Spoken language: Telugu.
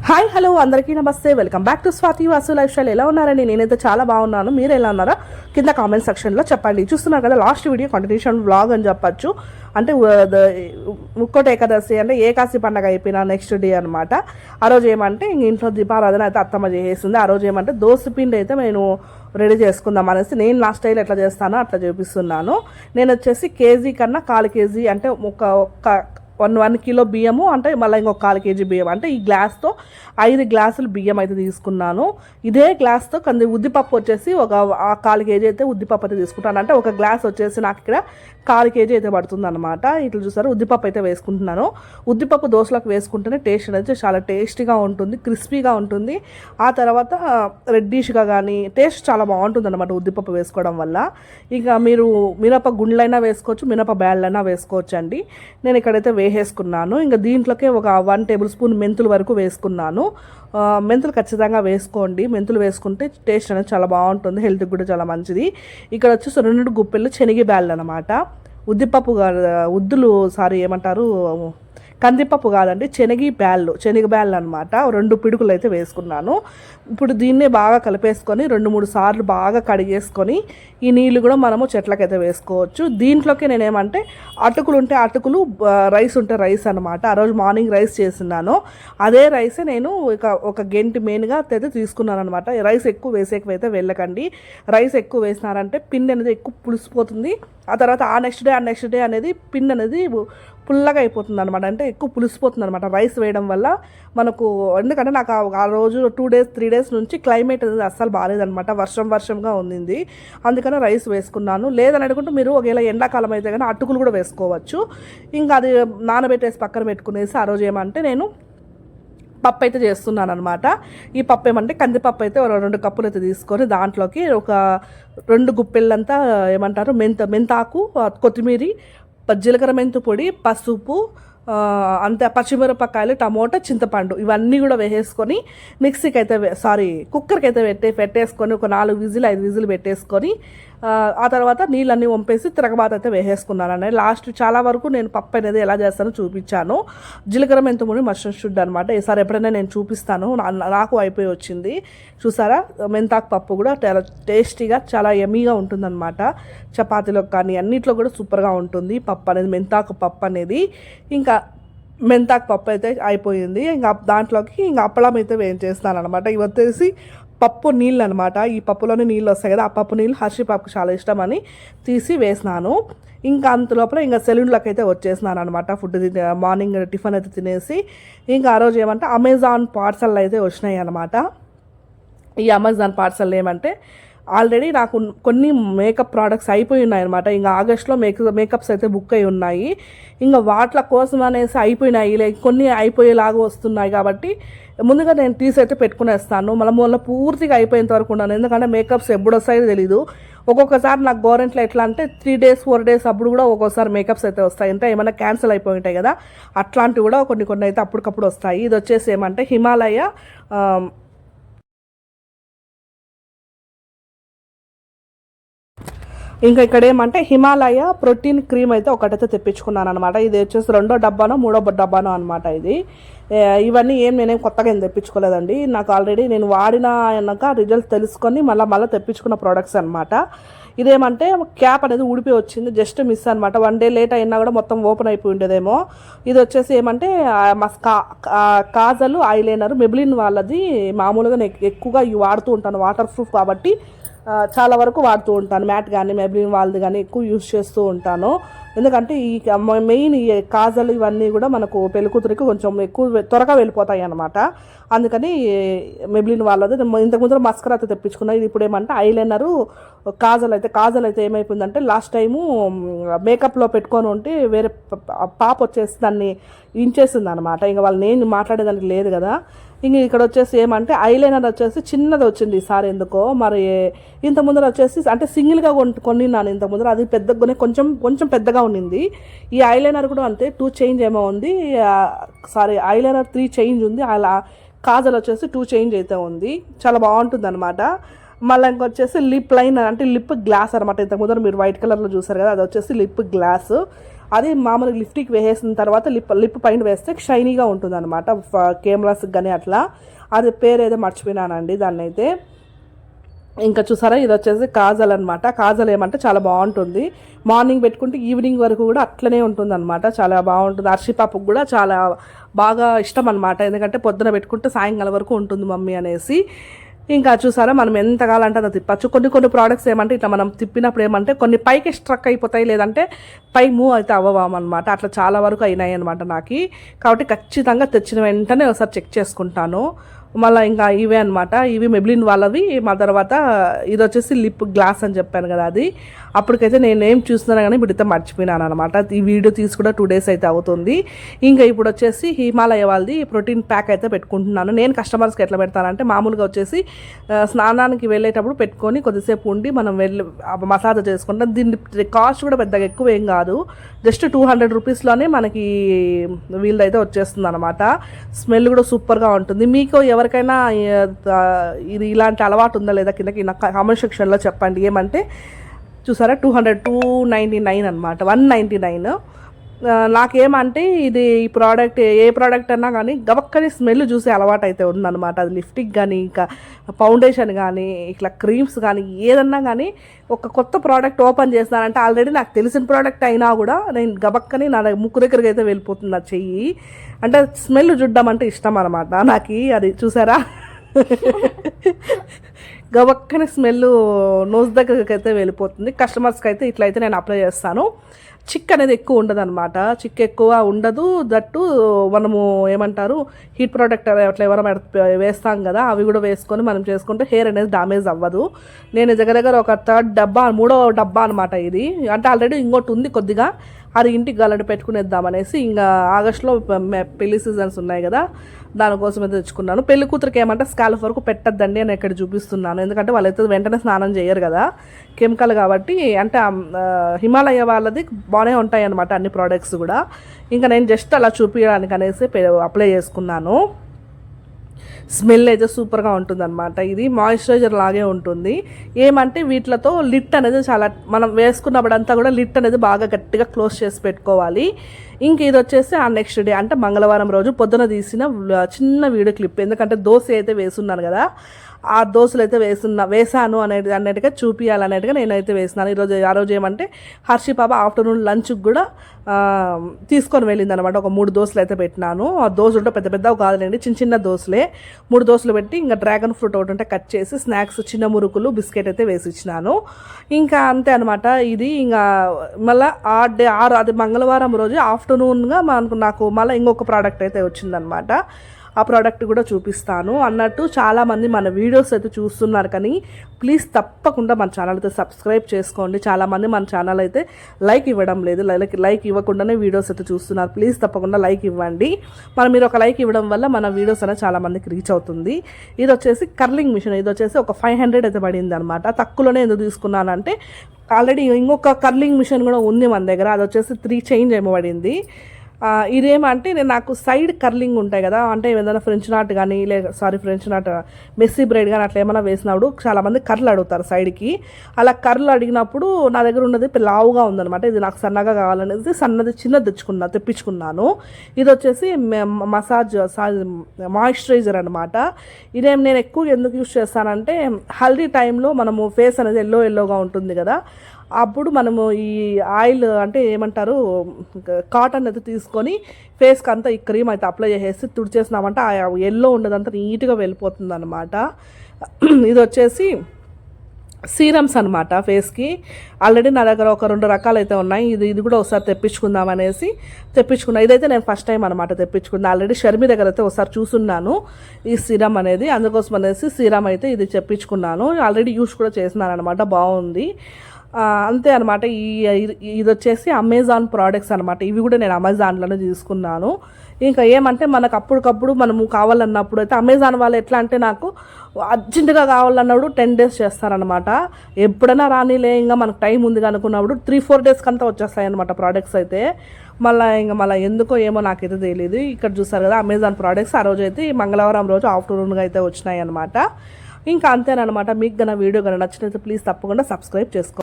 హాయ్ హలో అందరికీ నమస్తే. Welcome back to Swathi Vasu life style. ఎలా ఉన్నారండి? నేనైతే చాలా బాగున్నాను. మీరు ఎలా ఉన్నారో కింద కామెంట్ సెక్షన్లో చెప్పండి. చూస్తున్నారు కదా, లాస్ట్ వీడియో కంటిన్యూషన్ వ్లాగ్ అని చెప్పచ్చు. అంటే ముక్కోటి ఏకాదశి అంటే ఏకాదశి పండగ అయిపోయిన నెక్స్ట్ డే అనమాట. ఆ రోజు ఏమంటే ఇంట్లో దీపారాధన అయితే అత్తమ్మ చేసేసింది. ఆ రోజు ఏమంటే దోసపిండి అయితే నేను రెడీ చేసుకుందాం అనేసి నేను నా స్టైల్ ఎట్లా చేస్తానో అట్లా చూపిస్తున్నాను. నేను వచ్చేసి కేజీ కన్నా 1/4 కేజీ అంటే ఒక 1 కిలో బియ్యము, అంటే మళ్ళీ ఇంకొక 1/4 కేజీ బియ్యం, అంటే ఈ గ్లాస్తో 5 గ్లాసులు బియ్యం అయితే తీసుకున్నాను. ఇదే గ్లాస్తో ఉద్దిపప్పు వచ్చేసి ఒక 1/4 కేజీ అయితే ఉద్దిపప్పు అయితే తీసుకుంటాను. అంటే ఒక గ్లాస్ వచ్చేసి నాకు ఇక్కడ 1/4 కేజీ అయితే పడుతుంది అనమాట. ఇట్లా చూసారు, ఉద్దిపప్పు అయితే వేసుకుంటున్నాను. ఉద్దిపప్పు దోశలకు వేసుకుంటేనే టేస్ట్ అనేది చాలా టేస్టీగా ఉంటుంది, క్రిస్పీగా ఉంటుంది. ఆ తర్వాత రెడ్డిష్గా కానీ టేస్ట్ చాలా బాగుంటుంది అనమాట ఉద్దిపప్పు వేసుకోవడం వల్ల. ఇక మీరు మినప గుండ్లైనా వేసుకోవచ్చు, మినప బ్యాళ్ళైనా వేసుకోవచ్చు అండి. నేను ఇక్కడైతే వేసుకున్నాను. ఇంకా దీంట్లోకే ఒక 1 టేబుల్ స్పూన్ మెంతులు వరకు వేసుకున్నాను. మెంతులు ఖచ్చితంగా వేసుకోండి. మెంతులు వేసుకుంటే టేస్ట్ అనేది చాలా బాగుంటుంది, హెల్త్కి కూడా చాలా మంచిది. ఇక్కడ వచ్చేసి 2 గుప్పెళ్ళు శనగ బ్యాళ్ళు అనమాట. ఉద్దిపప్పు ఏమంటారు, కందిపప్పు కాదండి, శనగ బ్యాళ్ళు అనమాట. 2 పిడుకులు అయితే వేసుకున్నాను. ఇప్పుడు దీన్నే బాగా కలిపేసుకొని 2-3 సార్లు బాగా కడిగేసుకొని ఈ నీళ్ళు కూడా మనము చెట్లకైతే వేసుకోవచ్చు. దీంట్లోకి నేనేమంటే అటుకులు ఉంటే అటుకులు, రైస్ ఉంటే రైస్ అనమాట. ఆ రోజు మార్నింగ్ రైస్ చేస్తున్నాను. అదే రైసే నేను ఒక గంటి మెయిన్గా అయితే తీసుకున్నాను అనమాట. రైస్ ఎక్కువ వేసేకైతే వెళ్ళకండి. రైస్ ఎక్కువ వేసినారంటే పిండి అనేది ఎక్కువ పులిసిపోతుంది. ఆ తర్వాత ఆ నెక్స్ట్ డే అనేది పిండి అనేది పుల్లగా అయిపోతుంది అనమాట. అంటే ఎక్కువ పులిసిపోతుంది అనమాట రైస్ వేయడం వల్ల మనకు. ఎందుకంటే నాకు ఆ రోజు 3 డేస్ నుంచి క్లైమేట్ అనేది అస్సలు బాగాలేదనమాట, వర్షంగా ఉంది. అందుకని రైస్ వేసుకున్నాను. లేదని అనుకుంటే మీరు ఒకవేళ ఎండాకాలం అయితే కానీ అటుకులు కూడా వేసుకోవచ్చు. ఇంకా అది నానబెట్టేసి పక్కన పెట్టుకునేసి ఆ రోజు ఏమంటే నేను పప్పు అయితే చేస్తున్నాను అనమాట. ఈ పప్పు ఏమంటే కందిపప్పు అయితే 2 కప్పులు అయితే తీసుకొని దాంట్లోకి ఒక 2 గుప్పెళ్ళంతా ఏమంటారు మెంతాకు, కొత్తిమీర, జీలకర్ర, మెంతు పొడి, పసుపు, అంతే, పచ్చిమిరపకాయలు, టమోటా, చింతపండు ఇవన్నీ కూడా వేసేసుకొని మిక్సీకి అయితే కుక్కర్కి అయితే పెట్టేసుకొని ఒక 4 విజిల్ 5 విజిల్ పెట్టేసుకొని ఆ తర్వాత నీళ్ళన్నీ వంపేసి తిరగబాత అయితే వేసేసుకున్నాను అనేది. లాస్ట్ చాలా వరకు నేను పప్పు అనేది ఎలా చేస్తానో చూపించాను. జీలకర్ర మెంతు పొడి మస్టర్డ్ షుడ్ అనమాట. ఈసారి ఎప్పుడైనా నేను చూపిస్తాను. నాకు అయిపోయి వచ్చింది. చూసారా, మెంతాకు పప్పు కూడా చాలా టేస్టీగా చాలా యమ్మీగా ఉంటుందన్నమాట. చపాతీలో కానీ అన్నిట్లో కూడా సూపర్గా ఉంటుంది పప్పు అనేది, మెంతాకు పప్పు అనేది. ఇంకా మెంతాకు పప్పు అయితే అయిపోయింది. ఇంకా దాంట్లోకి ఇంకా అప్పలం అయితే వేయించేస్తాను అనమాట. ఇవి వచ్చేసి పప్పు నీళ్ళు అనమాట. ఈ పప్పులోనే నీళ్ళు వస్తాయి కదా, ఆ పప్పు నీళ్ళు హర్షి పప్పుకు చాలా ఇష్టం అని తీసి వేసినాను. ఇంకా అంతలోపల ఇంకా సెలూన్లోకి అయితే వచ్చేసినాను అనమాట. ఫుడ్ మార్నింగ్ టిఫిన్ అయితే తినేసి ఇంకా ఆ రోజు ఏమంటే అమెజాన్ పార్సల్ అయితే వచ్చినాయి అనమాట. ఈ అమెజాన్ పార్సల్ ఏమంటే ఆల్రెడీ నాకు కొన్ని మేకప్ ప్రోడక్ట్స్ అయిపోయి ఉన్నాయి అనమాట. ఇంకా ఆగస్ట్లో మేకప్స్ అయితే బుక్ అయి ఉన్నాయి. ఇంకా వాటి కోసం అనేసి అయిపోయినాయి, కొన్ని అయిపోయేలాగా వస్తున్నాయి. కాబట్టి ముందుగా నేను అయితే పెట్టుకునేస్తాను. మళ్ళీ పూర్తిగా అయిపోయేంత వరకు ఉన్నాను. ఎందుకంటే మేకప్స్ ఎప్పుడు వస్తాయో తెలీదు. ఒక్కొక్కసారి నాకు గవర్నమెంట్లో ఎట్లా అంటే 3 డేస్ 4 డేస్ అప్పుడు కూడా ఒక్కొక్కసారి మేకప్స్ అయితే వస్తాయి. అంటే ఏమైనా క్యాన్సిల్ అయిపోయి ఉంటాయి కదా, అట్లాంటివి కూడా కొన్ని అయితే అప్పటికప్పుడు వస్తాయి. ఇది వచ్చేసి ఏమంటే హిమాలయ ఇంకా ఇక్కడ ఏమంటే హిమాలయ ప్రోటీన్ క్రీమ్ అయితే ఒకటైతే తెప్పించుకున్నాను అనమాట. ఇది వచ్చేసి 2వ డబ్బానో 3వ డబ్బానో అనమాట. ఇవన్నీ నేనేం కొత్తగా ఏం తెప్పించుకోలేదండి. నాకు ఆల్రెడీ నేను వాడినాక రిజల్ట్ తెలుసుకొని మళ్ళీ తెప్పించుకున్న ప్రోడక్ట్స్ అనమాట. ఇదేమంటే క్యాప్ అనేది ఊడిపోయి వచ్చింది, జస్ట్ మిస్ అనమాట. 1 డే లేట్ అయినా కూడా మొత్తం ఓపెన్ అయిపోయి ఉండేదేమో. ఇది వచ్చేసి ఏమంటే కాజల్ ఐలైనర్ మెబ్లిన్ వాళ్ళది. మామూలుగా నేను ఎక్కువగా ఇవి వాడుతూ ఉంటాను, వాటర్ ప్రూఫ్ కాబట్టి చాలా వరకు వాడుతూ ఉంటాను. మ్యాట్ కానీ మెబ్లిన్ వాళ్ళది కానీ ఎక్కువ యూజ్ చేస్తూ ఉంటాను. ఎందుకంటే ఈ మెయిన్ ఈ కాజల్ ఇవన్నీ కూడా మనకు పెళ్ళికూతురికి కొంచెం ఎక్కువ త్వరగా వెళ్ళిపోతాయి అనమాట. అందుకని మెబ్లిన్ వాళ్ళది. ఇంతకుముందు మస్కరా అయితే తెప్పించుకున్నా. ఇది ఇప్పుడు ఏమంటే ఐలైనరు, కాజల్ అయితే ఏమైపోయిందంటే లాస్ట్ టైము మేకప్లో పెట్టుకొని ఉంటే వేరే పాప వచ్చేసి దాన్ని ఇంచేసింది అనమాట. ఇంకా వాళ్ళు నేను మాట్లాడేదానికి లేదు కదా. ఇంక ఇక్కడ వచ్చేసి ఏమంటే ఐలైనర్ వచ్చేసి చిన్నది వచ్చింది ఈసారి ఎందుకో మరి. ఇంత ముందర వచ్చేసి అంటే సింగిల్గా కొనిన్నాను ఇంత ముందర, అది పెద్దగానే కొంచెం పెద్దగా ఉండింది. ఈ ఐలైనర్ కూడా అంతే 2 చేంజ్ ఏమో ఉంది. ఐలైనర్ 3 చేంజ్ ఉంది. అలా కాజల్ వచ్చేసి 2 చేంజ్ అయితే ఉంది. చాలా బాగుంటుంది అనమాట. మళ్ళీ ఇంకొచ్చేసి లిప్ లైన్ అంటే లిప్ గ్లాస్ అనమాట. ఇంతకు ముందర మీరు వైట్ కలర్లో చూసారు కదా, అది వచ్చేసి లిప్ గ్లాస్. అది మామూలుగా లిప్స్టిక్ వేసేసిన తర్వాత లిప్ పైన వేస్తే షైనీగా ఉంటుంది అనమాట, కెమెరాస్కి కానీ అట్లా. అది పేరు ఏదో మర్చిపోయినానండి దాన్ని అయితే. ఇంకా చూసారా, ఇది వచ్చేసి కాజల్ అనమాట. కాజల్ ఏమంటే చాలా బాగుంటుంది, మార్నింగ్ పెట్టుకుంటే ఈవినింగ్ వరకు కూడా అట్లనే ఉంటుంది అనమాట, చాలా బాగుంటుంది. పాపకు కూడా చాలా బాగా ఇష్టం అనమాట, ఎందుకంటే పొద్దున పెట్టుకుంటే సాయంకాలం వరకు ఉంటుంది మమ్మీ అనేసి. ఇంకా చూసారా, మనం ఎంత కావాలంటే అంత తిప్పచ్చు. కొన్ని ప్రోడక్ట్స్ ఏమంటే ఇట్లా మనం తిప్పినప్పుడు ఏమంటే కొన్ని పైకి స్ట్రక్ అయిపోతాయి, లేదంటే పై మూవ్ అయితే అవ్వమన్నమాట. అట్లా చాలా వరకు అయినాయి అనమాట నాకు. కాబట్టి ఖచ్చితంగా తెచ్చిన వెంటనే ఒకసారి చెక్ చేసుకుంటాను. మళ్ళీ ఇంకా ఇవే అనమాట, ఇవి మెబ్లిన్ వాళ్ళవి. మా తర్వాత ఇది వచ్చేసి లిప్ గ్లాస్ అని చెప్పాను కదా, అది అప్పటికైతే నేను ఏం చూస్తున్నాను కానీ ఇప్పుడైతే మర్చిపోయినాను అనమాట. ఈ వీడియో తీసి కూడా 2 days అయితే అవుతుంది. ఇంకా ఇప్పుడు వచ్చేసి హిమాలయ వాళ్ళది ప్రోటీన్ ప్యాక్ అయితే పెట్టుకుంటున్నాను. నేను కస్టమర్స్కి ఎట్లా పెడతానంటే, మామూలుగా వచ్చేసి స్నానానికి వెళ్ళేటప్పుడు పెట్టుకొని కొద్దిసేపు ఉండి మనం వెళ్ళి మసాజ్ చేసుకుంటాం. దీని కాస్ట్ కూడా పెద్దగా ఎక్కువ ఏం కాదు, జస్ట్ 200 రూపీస్లోనే మనకి వీళ్ళదైతే వచ్చేస్తుంది అనమాట. స్మెల్ కూడా సూపర్గా ఉంటుంది. మీకు ఎవరికైనా ఇది ఇలాంటి అలవాటు ఉందా లేదా కిందకి నా కామెంట్ సెక్షన్లో చెప్పండి. ఏమంటే చూసారా, 299 అనమాట, 199. నాకేమంటే ఇది ఈ ప్రోడక్ట్ ఏ ప్రోడక్ట్ అన్నా కానీ గబక్కని స్మెల్ చూసే అలవాటు అయితే ఉందన్నమాట. అది లిప్స్టిక్ కానీ, ఇంకా ఫౌండేషన్ కానీ, ఇట్లా క్రీమ్స్ కానీ, ఏదన్నా కానీ ఒక కొత్త ప్రోడక్ట్ ఓపెన్ చేస్తానంటే ఆల్రెడీ నాకు తెలిసిన ప్రోడక్ట్ అయినా కూడా నేను గబక్కని నా ముక్కు దగ్గరికి అయితే వెళ్ళిపోతుంది ఆ చెయ్యి. అంటే స్మెల్ చూడడం అంటే ఇష్టం అనమాట నాకు. అది చూసారా, గబక్కని స్మెల్ నోస్ దగ్గరికి అయితే వెళ్ళిపోతుంది. కస్టమర్స్కి అయితే ఇట్లయితే నేను అప్లై చేస్తాను. చిక్ అనేది ఎక్కువ ఉండదు అనమాట, చిక్ ఎక్కువ ఉండదు. దట్టు మనము ఏమంటారు, హీట్ ప్రోడక్ట్ అట్లా ఎవరైనా వేస్తాం కదా, అవి కూడా వేసుకొని మనం చేసుకుంటే హెయిర్ అనేది డామేజ్ అవ్వదు. నేను దగ్గర ఒక 3వ డబ్బా అనమాట ఇది. అంటే ఆల్రెడీ ఇంకోటి ఉంది కొద్దిగా, అది ఇంటికి గల్లడి పెట్టుకునేద్దామనేసి. ఇంకా ఆగస్టులో పెళ్లి సీజన్స్ ఉన్నాయి కదా, దానికోసం అయితే తెచ్చుకున్నాను. పెళ్లి కూతురికి ఏమంటే స్కాల్ఫ్ వరకు పెట్టద్దండి అని ఇక్కడ చూపిస్తున్నాను, ఎందుకంటే వాళ్ళైతే వెంటనే స్నానం చేయరు కదా, కెమికల్ కాబట్టి. అంటే హిమాలయ వాళ్ళది బాగానే ఉంటాయి అన్నమాట అన్ని ప్రోడక్ట్స్ కూడా. ఇంకా నేను జస్ట్ అలా చూపించడానికి అనేసి అప్లై చేసుకున్నాను. స్మెల్ అయితే సూపర్గా ఉంటుంది అనమాట. ఇది మాయిశ్చరైజర్ లాగే ఉంటుంది. ఏమంటే వీటితో లిట్ అనేది చాలా, మనం వేసుకున్నప్పుడంతా కూడా లిట్ అనేది బాగా గట్టిగా క్లోజ్ చేసి పెట్టుకోవాలి. ఇంక ఇది వచ్చేసి ఆ నెక్స్ట్ డే అంటే మంగళవారం రోజు పొద్దున తీసిన చిన్న వీడియో క్లిప్. ఎందుకంటే దోశ అయితే వేసున్నాను కదా, ఆ దోశలు అయితే వేసాను అన్నట్టుగా చూపించాలన్నట్టుగా నేనైతే వేసినాను. ఆ రోజు ఏమంటే పాప ఆఫ్టర్నూన్ లంచ్కి కూడా తీసుకొని వెళ్ళింది అనమాట. ఒక 3 దోశలు అయితే పెట్టినాను. ఆ దోశలు పెద్ద పెద్దవి కాదులేండి, చిన్న దోశలే. 3 దోశలు పెట్టి ఇంకా డ్రాగన్ ఫ్రూట్ ఒకటి ఉంటే కట్ చేసి స్నాక్స్ చిన్న మురుకులు బిస్కెట్ అయితే వేసి ఇచ్చినాను. ఇంకా అంతే అనమాట. ఇది ఇంకా మళ్ళీ అది మంగళవారం రోజు ఆఫ్టర్నూన్గా నాకు మళ్ళీ ఇంకొక ప్రోడక్ట్ అయితే వచ్చిందనమాట. ఆ ప్రోడక్ట్ కూడా చూపిస్తాను అన్నట్టు. చాలామంది మన వీడియోస్ అయితే చూస్తున్నారు, కానీ ప్లీజ్ తప్పకుండా మన ఛానల్ అయితే సబ్స్క్రైబ్ చేసుకోండి. చాలామంది మన ఛానల్ అయితే లైక్ ఇవ్వడం లేదు, లైక్ ఇవ్వకుండానే వీడియోస్ అయితే చూస్తున్నారు. ప్లీజ్ తప్పకుండా లైక్ ఇవ్వండి. మీరు ఒక లైక్ ఇవ్వడం వల్ల మన వీడియోస్ అనేది చాలామందికి రీచ్ అవుతుంది. ఇది వచ్చేసి కర్లింగ్ మిషన్. ఇది వచ్చేసి ఒక 500 అయితే పడింది అనమాట. తక్కువలోనే ఎందుకు తీసుకున్నానంటే ఆల్రెడీ ఇంకొక కర్లింగ్ మిషన్ కూడా ఉంది మన దగ్గర, అది వచ్చేసి 3 చేంజ్ ఏమో పడింది. ఇదేమంటే నాకు సైడ్ కర్లింగ్ ఉంటాయి కదా, అంటే ఏదైనా ఫ్రెంచ్ నాట్ కానీ ఫ్రెంచ్ నాట్ మెస్సీ బ్రైడ్ కానీ అట్లా ఏమైనా వేసినప్పుడు చాలామంది కర్లు అడుగుతారు సైడ్కి. అలా కర్లు అడిగినప్పుడు నా దగ్గర ఉన్నది లావుగా ఉందనమాట. ఇది నాకు సన్నగా కావాలనేది చిన్నది తెప్పించుకున్నాను. ఇది వచ్చేసి మాయిశ్చరైజర్ అనమాట. ఇదేం నేను ఎక్కువ ఎందుకు యూజ్ చేస్తానంటే, హల్దీ టైంలో మనము ఫేస్ అనేది ఎల్లోగా ఉంటుంది కదా, అప్పుడు మనము ఈ ఆయిల్ అంటే ఏమంటారు కాటన్ అయితే తీసుకొని ఫేస్కి అంతా ఈ క్రీమ్ అయితే అప్లై చేసేసి తుడిచేసినామంటే ఆ ఎల్లో ఉండదంతా నీట్గా వెళ్ళిపోతుంది అనమాట. ఇది వచ్చేసి సీరమ్స్ అనమాట ఫేస్కి. ఆల్రెడీ నా దగ్గర ఒక 2 రకాలు అయితే ఉన్నాయి. ఇది కూడా ఒకసారి తెప్పించుకున్నా. ఇదైతే నేను ఫస్ట్ టైం అనమాట తెప్పించుకున్నా. ఆల్రెడీ షర్మి దగ్గర అయితే ఒకసారి చూసున్నాను ఈ సీరం అనేది, అందుకోసం అనేసి సీరం అయితే ఇది తెప్పించుకున్నాను. ఆల్రెడీ యూస్ కూడా చేసినాను అనమాట, బాగుంది. అంతే అనమాట. ఇది వచ్చేసి అమెజాన్ ప్రోడక్ట్స్ అనమాట. ఇవి కూడా నేను అమెజాన్లోనే తీసుకున్నాను. ఇంకా ఏమంటే మనకు అప్పటికప్పుడు మనము కావాలన్నప్పుడు అయితే అమెజాన్ వాళ్ళు ఎట్లా అంటే నాకు అర్జెంటుగా కావాలన్నప్పుడు 10 days చేస్తారనమాట. ఎప్పుడైనా రానిలే ఇంకా మనకు టైం ఉంది అనుకున్నప్పుడు 3-4 days కంతా వచ్చేస్తాయి అనమాట ప్రోడక్ట్స్ అయితే. మళ్ళీ ఎందుకో ఏమో నాకైతే తెలియదు. ఇక్కడ చూసారు కదా అమెజాన్ ప్రోడక్ట్స్. ఆ రోజు అయితే మంగళవారం రోజు ఆఫ్టర్నూన్గా అయితే వచ్చినాయి అనమాట. ఇంకా అంతేనమాట. మీకు వీడియో నచ్చినైతే ప్లీజ్ తప్పకుండా సబ్స్క్రైబ్ చేసుకోండి.